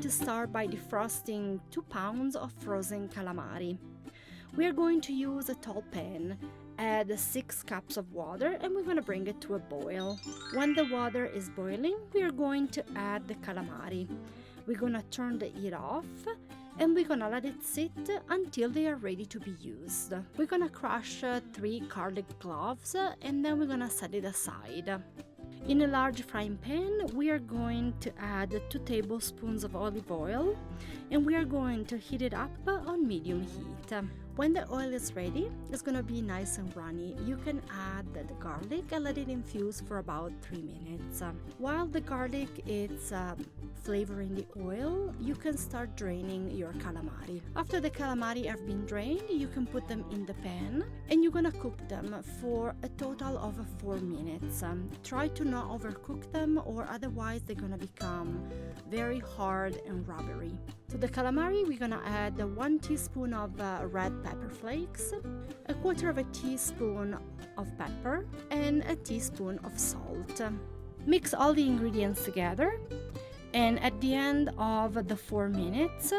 to start by defrosting 2 pounds of frozen calamari. We are going to use a tall pan, add 6 cups of water, and we're going to bring it to a boil. When the water is boiling, we are going to add the calamari. We're going to turn the heat off and we're going to let it sit until they are ready to be used. We're going to crush 3 garlic cloves and then we're going to set it aside. In a large frying pan, we are going to add 2 tablespoons of olive oil and we are going to heat it up on medium heat. When the oil is ready, it's going to be nice and runny. You can add the garlic and let it infuse for about 3 minutes. While the garlic is flavoring the oil, you can start draining your calamari. After the calamari have been drained, you can put them in the pan and you're going to cook them for a total of 4 minutes. Try to not overcook them or otherwise they're going to become very hard and rubbery. To the calamari, we're going to add 1 teaspoon of red pepper flakes, 1/4 teaspoon of pepper, and a teaspoon of salt. Mix all the ingredients together, and at the end of the 4 minutes,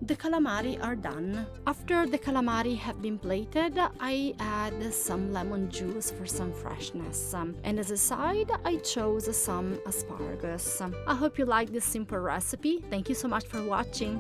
the calamari are done. After the calamari have been plated, I add some lemon juice for some freshness. And as a side, I chose some asparagus. I hope you like this simple recipe. Thank you so much for watching.